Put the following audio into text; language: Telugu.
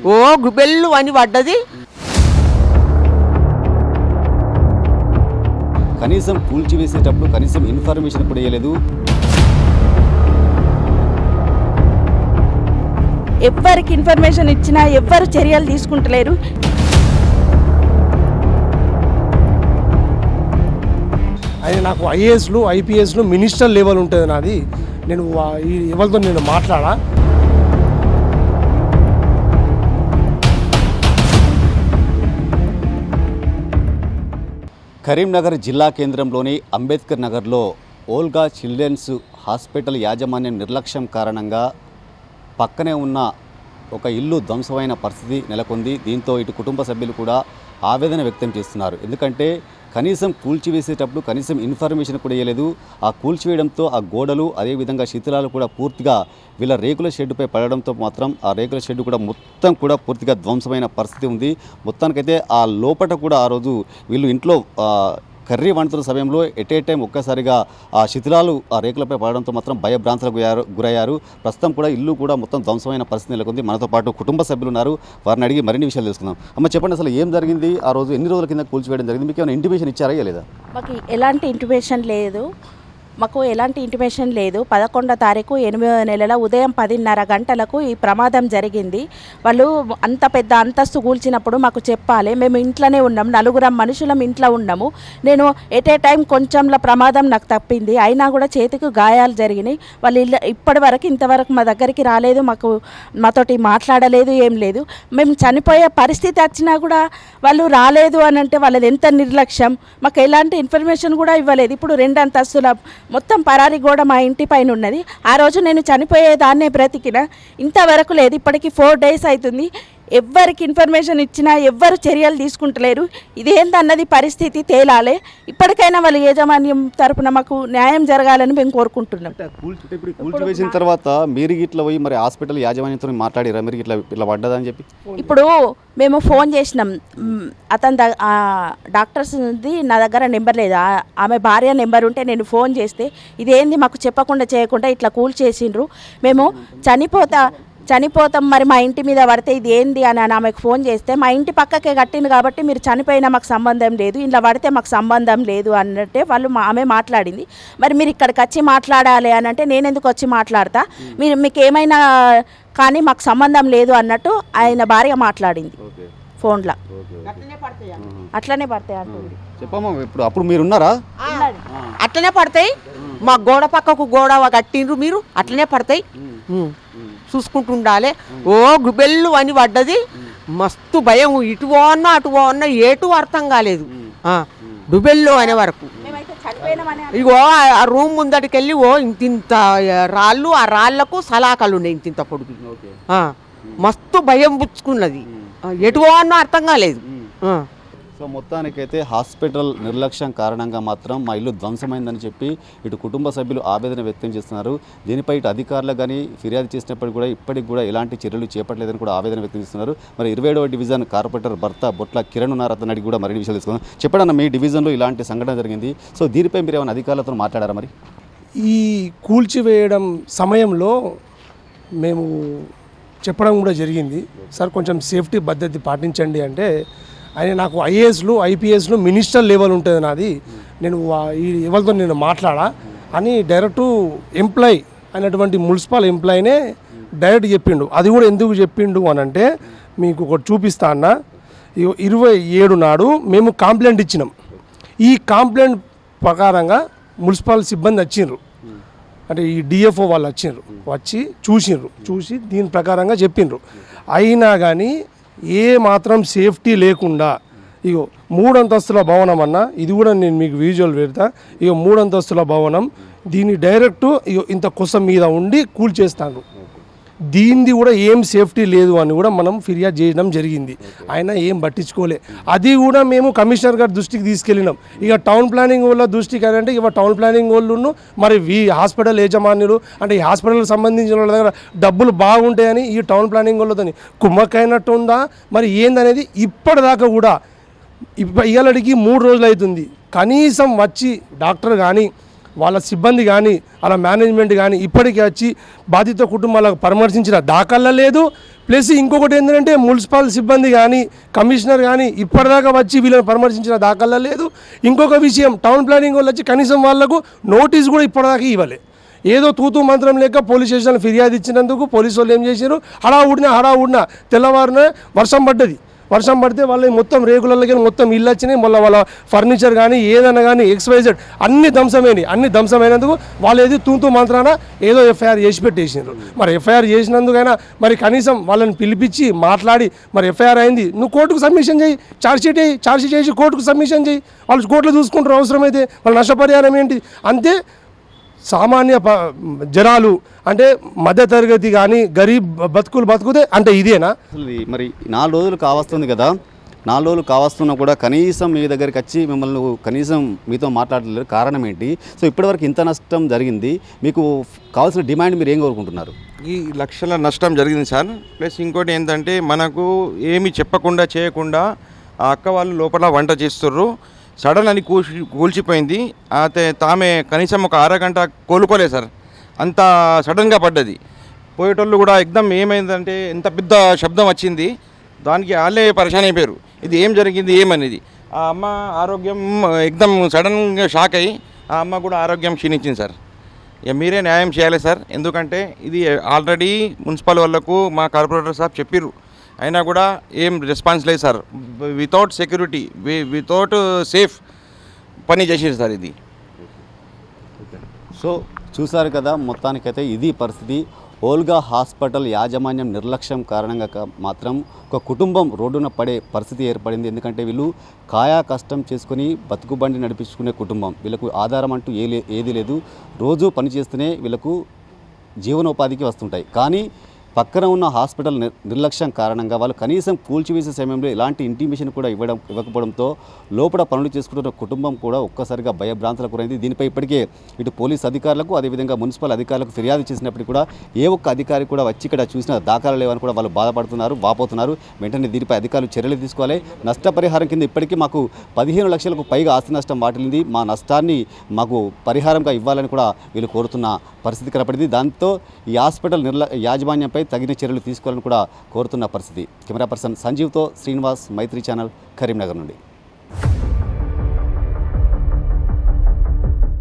ఓ గుబెల్లు అని పడ్డది. కనీసం కూల్చివేసేటప్పుడు కనీసం ఇన్ఫర్మేషన్ కూడా ఇవ్వలేదు. ఎవ్వరికి ఇన్ఫర్మేషన్ ఇచ్చినా ఎవ్వరు చర్యలు తీసుకుంటలేరు. అది నాకు ఐఏఎస్లు ఐపీఎస్లు మినిస్టర్ లెవెల్ ఉంటుంది నాది. నేను ఎవరితో నేను మాట్లాడా. కరీంనగర్ జిల్లా కేంద్రంలోని అంబేద్కర్ నగర్లో ఓల్గా చిల్డ్రన్స్ హాస్పిటల్ యాజమాన్యం నిర్లక్ష్యం కారణంగా పక్కనే ఉన్న ఒక ఇల్లు ధ్వంసమైన పరిస్థితి నెలకొంది. దీంతో ఇటు కుటుంబ సభ్యులు కూడా ఆవేదన వ్యక్తం చేస్తున్నారు. ఎందుకంటే కనీసం కూల్చివేసేటప్పుడు కనీసం ఇన్ఫర్మేషన్ కూడా ఇవ్వలేదు. ఆ కూల్చివేయడంతో ఆ గోడలు అదేవిధంగా శిథిలాలు కూడా పూర్తిగా వీళ్ళ రేకుల షెడ్డుపై పడడంతో మాత్రం ఆ రేకుల షెడ్డు కూడా మొత్తం కూడా పూర్తిగా ధ్వంసమైన పరిస్థితి ఉంది. మొత్తానికైతే ఆ లోపట కూడా ఆ రోజు వీళ్ళు ఇంట్లో కర్రీ వండుతున్న సమయంలో ఎట్ ఏ టైం ఒక్కసారిగా ఆ శిథిలాలు ఆ రేకులపై పడడంతో మాత్రం భయభ్రాంతులకు గురయ్యారు. ప్రస్తుతం కూడా ఇల్లు కూడా మొత్తం ధ్వంసమైన పరిస్థితి నెలకొంది. మనతో పాటు కుటుంబ సభ్యులు ఉన్నారు, వారిని అడిగి మరిన్ని విషయాలు తెలుసుకుందాం. అమ్మ చెప్పండి, అసలు ఏం జరిగింది? ఆ రోజు ఎన్ని రోజుల కింద కూల్చివేయడం జరిగింది? మీకు ఏమైనా ఇంటిమేషన్ ఇచ్చారా లేదా? మాకు ఎలాంటి ఇంటిమేషన్ లేదు. 11వ తారీఖు 8వ నెలల ఉదయం 10:30 గంటలకు ఈ ప్రమాదం జరిగింది. వాళ్ళు అంత పెద్ద అంతస్తు కూల్చినప్పుడు మాకు చెప్పాలి. మేము ఇంట్లోనే ఉన్నాం, 4 మనుషులం ఇంట్లో ఉన్నాము. నేను ఎట్ ఏ టైం కొంచెంలో ప్రమాదం నాకు తప్పింది, అయినా కూడా చేతికి గాయాలు జరిగినాయి. వాళ్ళు ఇప్పటి వరకు ఇంతవరకు మా దగ్గరికి రాలేదు, మాతోటి మాట్లాడలేదు, ఏం లేదు. మేము చనిపోయే పరిస్థితి వచ్చినా కూడా వాళ్ళు రాలేదు అని అంటే వాళ్ళది ఎంత నిర్లక్ష్యం. మాకు ఎలాంటి ఇన్ఫర్మేషన్ కూడా ఇవ్వలేదు. ఇప్పుడు 2 అంతస్తుల మొత్తం పరారి గోడ మా ఇంటి పైన ఉన్నది. ఆ రోజు నేను చనిపోయేదాన్నే బ్రతికిన, ఇంతవరకు లేదు. ఇప్పటికి 4 days అవుతుంది. ఎవ్వరికి ఇన్ఫర్మేషన్ ఇచ్చినా ఎవ్వరు చర్యలు తీసుకుంటలేరు. ఇదేందన్నది పరిస్థితి తేలాలి. ఇప్పటికైనా వాళ్ళ యాజమాన్యం తరపున మాకు న్యాయం జరగాలని మేము కోరుకుంటున్నాం. ఇప్పుడు కూల్చివేసిన తర్వాత మీరు ఇట్లా పోయి మరి హాస్పిటల్ యాజమాన్యంతో మాట్లాడారా? మీరు ఇట్లా పడ్డదని చెప్పి ఇప్పుడు మేము ఫోన్ చేసినాం. అతని డాక్టర్స్ది నా దగ్గర నెంబర్ లేదు. ఆమె భార్య నెంబర్ ఉంటే నేను ఫోన్ చేస్తే ఇదేంది మాకు చెప్పకుండా చేయకుండా ఇట్లా కూల్చేసిండ్రు, మేము చనిపోతాం మరి మా ఇంటి మీద పడితే ఇది ఏంది అని ఆమెకు ఫోన్ చేస్తే, మా ఇంటి పక్కకే కట్టింది కాబట్టి మీరు చనిపోయినా మాకు సంబంధం లేదు, ఇలా పడితే మాకు సంబంధం లేదు అన్నట్టే ఆమె మాట్లాడింది. మరి మీరు ఇక్కడికి వచ్చి మాట్లాడాలి అని అంటే నేను ఎందుకు వచ్చి మాట్లాడతా, మీకు ఏమైనా కానీ మాకు సంబంధం లేదు అన్నట్టు ఆయన భార్య మాట్లాడింది ఫోన్లో. అట్లనే పడతాయి అంటుంది. చెప్పమ్మా, ఇప్పుడు అప్పుడు మీరు ఉన్నారా? అట్లనే పడతాయి. మా గోడ పక్కకు గోడ కట్టిండ్రు, మీరు అట్లనే పడతాయి. చూసుకుంటూ ఉండాలి. ఓ గుబెల్లు అని పడ్డది. మస్తు భయం. ఇటు పోన్నా అటు పోన్నా ఏటు అర్థం కాలేదు. గుబెల్లు అనే వరకు ఇగో ఆ రూమ్ ముందటికి వెళ్ళి ఓ ఇంతింత రాళ్ళు, ఆ రాళ్లకు సలాకలు ఉన్నాయి ఇంతింత పొడుగు. మస్తు భయం పుచ్చుకున్నది. ఎటు పోన్నా అర్థం కాలేదు. సో మొత్తానికైతే హాస్పిటల్ నిర్లక్ష్యం కారణంగా మాత్రం మా ఇల్లు ధ్వంసమైందని చెప్పి ఇటు కుటుంబ సభ్యులు ఆవేదన వ్యక్తం చేస్తున్నారు. దీనిపై ఇటు అధికారులు కానీ ఫిర్యాదు చేసినప్పటికీ కూడా ఇప్పటికి కూడా ఎలాంటి చర్యలు చేపట్టలేదని కూడా ఆవేదన వ్యక్తం చేస్తున్నారు. మరి 27వ డివిజన్ కార్పొరేటర్ భర్త బొట్ల కిరణ్ ఉన్నారు, అతను అడిగి కూడా మరిన్ని విషయాలు తెలుసుకుందాం. చెప్పండి, మీ డివిజన్లో ఇలాంటి సంఘటన జరిగింది. సో దీనిపై మీరు ఏమైనా అధికారులతో మాట్లాడారా? మరి ఈ కూల్చివేయడం సమయంలో మేము చెప్పడం కూడా జరిగింది, సార్ కొంచెం సేఫ్టీ పద్ధతి పాటించండి అంటే, ఆయన నాకు ఐఏఎస్లు ఐపీఎస్లు మినిస్టర్ లెవెల్ ఉంటుంది నాది, నేను ఎవరితో నేను మాట్లాడా అని డైరెక్టు ఎంప్లాయ్ అయినటువంటి మున్సిపల్ ఎంప్లాయీనే డైరెక్ట్ చెప్పిండు. అది కూడా ఎందుకు చెప్పిండు అని అంటే మీకు ఒకటి చూపిస్తా అన్న. 27 నాడు మేము కంప్లైంట్ ఇచ్చినాం. ఈ కంప్లైంట్ ప్రకారంగా మున్సిపల్ సిబ్బంది వచ్చిండ్రు, అంటే ఈ డిఎఫ్ఓ వాళ్ళు వచ్చి చూసి దీని ప్రకారంగా చెప్పిండ్రు. అయినా కానీ ఏ మాత్రం సేఫ్టీ లేకుండా ఇగో 3 అంతస్తుల భవనం అన్న, ఇది కూడా నేను మీకు విజువల్ పెడతా. ఇగో 3 అంతస్తుల భవనం, దీన్ని డైరెక్ట్ ఇగో ఇంత కొస మీద ఉండి కూల్చేస్తాను. దీనిది కూడా ఏం సేఫ్టీ లేదు అని కూడా మనం ఫిర్యాదు చేయడం జరిగింది. ఆయన ఏం పట్టించుకోలే. అది కూడా మేము కమిషనర్ గారి దృష్టికి తీసుకెళ్ళినాం. ఇక టౌన్ ప్లానింగ్ వాళ్ళ దృష్టికి అంటే ఇక టౌన్ ప్లానింగ్ వాళ్ళు మరి హాస్పిటల్ యాజమాన్యులు అంటే ఈ హాస్పిటల్కి సంబంధించిన వాళ్ళ దగ్గర డబ్బులు బాగుంటాయని ఈ టౌన్ ప్లానింగ్ వాళ్ళతో కుమ్మక్కైనట్టు ఉందా మరి ఏందనేది ఇప్పటిదాకా కూడా ఇవాళకి 3 రోజులు అవుతుంది. కనీసం వచ్చి డాక్టర్ కానీ వాళ్ళ సిబ్బంది కానీ అలా మేనేజ్మెంట్ కానీ ఇప్పటికీ వచ్చి బాధిత కుటుంబాలకు పరామర్శించిన దాఖలా లేదు. ప్లస్ ఇంకొకటి ఏంటంటే మున్సిపల్ సిబ్బంది కానీ కమిషనర్ కానీ ఇప్పటిదాకా వచ్చి వీళ్ళని పరామర్శించిన దాఖలా లేదు. ఇంకొక విషయం, టౌన్ ప్లానింగ్ వాళ్ళు వచ్చి కనీసం వాళ్ళకు నోటీస్ కూడా ఇప్పటిదాకా ఇవ్వలే. ఏదో తూతూ మంత్రం లేక పోలీస్ స్టేషన్లో ఫిర్యాదు ఇచ్చినందుకు పోలీసు వాళ్ళు ఏం చేశారు, హడావుడిన తెల్లవారున వర్షం పడితే వాళ్ళ మొత్తం రేకులకి మొత్తం ఇల్లు వచ్చినాయి. మళ్ళీ వాళ్ళ ఫర్నిచర్ కానీ ఏదైనా కానీ XYZ అన్ని ధ్వంసమైనందుకు వాళ్ళు ఏది తూతూ మంత్రాన ఏదో ఎఫ్ఐఆర్ చేసి పెట్టేసినారు. మరి ఎఫ్ఐఆర్ చేసినందుకైనా మరి కనీసం వాళ్ళని పిలిపించి మాట్లాడి మరి ఎఫ్ఐఆర్ అయింది, నువ్వు కోర్టుకు సబ్మిషన్ చేయి, ఛార్జ్షీట్ చేసి కోర్టుకు సబ్మిషన్ చేయి, వాళ్ళు కోర్టులో చూసుకుంటారు. అవసరమైతే వాళ్ళ నష్టపరిహారం ఏంటి అంతే. సామాన్య జనాలు అంటే మధ్యతరగతి కానీ గరీబ్ బతుకుతే అంటే ఇదేనా? అసలు మరి 4 రోజులు కావస్తుంది కదా, 4 రోజులు కావస్తున్నా కూడా కనీసం మీ దగ్గరికి వచ్చి మిమ్మల్ని కనీసం మీతో మాట్లాడలేరు. కారణం ఏంటి? సో ఇప్పటివరకు ఇంత నష్టం జరిగింది, మీకు కావాల్సిన డిమాండ్ మీరు ఏం కోరుకుంటున్నారు? ఈ లక్షల నష్టం జరిగింది సార్. ప్లస్ ఇంకోటి ఏంటంటే మనకు ఏమి చెప్పకుండా చేయకుండా ఆ అక్క వాళ్ళు లోపల వంట చేస్తుర్రు, సడన్ అని కూల్చిపోయింది. అయితే తామే కనీసం ఒక అరగంట కోలుకోలేదు సార్, అంత సడన్గా పడ్డది. పోయేటోళ్ళు కూడా ఎగ్దమ్ ఏమైందంటే ఎంత పెద్ద శబ్దం వచ్చింది, దానికి వాళ్ళే పరిశాన్ అయిపోయారు, ఇది ఏం జరిగింది ఏమనేది. ఆ అమ్మ ఆరోగ్యం ఎగ్దమ్ సడన్గా షాక్ అయ్యి ఆ అమ్మ కూడా ఆరోగ్యం క్షీణించింది సార్. ఇక మీరే న్యాయం చేయాలి సార్, ఎందుకంటే ఇది ఆల్రెడీ మున్సిపల్ వాళ్ళకు మా కార్పొరేటర్ సాబ్ చెప్పిర్రు, అయినా కూడా ఏం రెస్పాన్స్ లేదు sir. Without security without safe పని చేసేది సార్ ఇది. సో చూసారు కదా, మొత్తానికైతే ఇది పరిస్థితి. ఓల్గా హాస్పిటల్ యాజమాన్యం నిర్లక్ష్యం కారణంగా మాత్రం ఒక కుటుంబం రోడ్డున పడే పరిస్థితి ఏర్పడింది. ఎందుకంటే వీళ్ళు కాయా కష్టం చేసుకుని బతుకుబండి నడిపించుకునే కుటుంబం, వీళ్ళకు ఆధారం అంటూ ఏది లేదు. రోజు పనిచేస్తూనే వీళ్ళకు జీవనోపాధికి వస్తుంటాయి. కానీ పక్కన ఉన్న హాస్పిటల్ నిర్లక్ష్యం కారణంగా వాళ్ళు కనీసం కూల్చివేసే సమయంలో ఎలాంటి ఇంటిమేషన్ కూడా ఇవ్వకపోవడంతో లోపల పనులు చేసుకుంటున్న కుటుంబం కూడా ఒక్కసారిగా భయభ్రాంతులకు గురైంది. దీనిపై ఇప్పటికే ఇటు పోలీస్ అధికారులకు అదేవిధంగా మున్సిపల్ అధికారులకు ఫిర్యాదు చేసినప్పటికీ కూడా ఏ ఒక్క అధికారి కూడా వచ్చి ఇక్కడ చూసిన దాఖలాలు లేవని కూడా వాళ్ళు బాధపడుతున్నారు, వాపోతున్నారు. వెంటనే దీనిపై అధికారులు చర్యలు తీసుకోవాలి. నష్టపరిహారం కింద ఇప్పటికీ మాకు 15 లక్షలకు పైగా ఆస్తి నష్టం వాటిల్లింది, మా నష్టాన్ని మాకు పరిహారంగా ఇవ్వాలని కూడా వీళ్ళు కోరుతున్న పరిస్థితి కనపడింది. దాంతో ఈ హాస్పిటల్ యాజమాన్యంపై తగిన చర్యలు తీసుకోవాలని కూడా కోరుతున్న పరిస్థితి. కెమెరా పర్సన్ సంజీవ్తో శ్రీనివాస్, మైత్రి ఛానల్, కరీంనగర్ నుండి.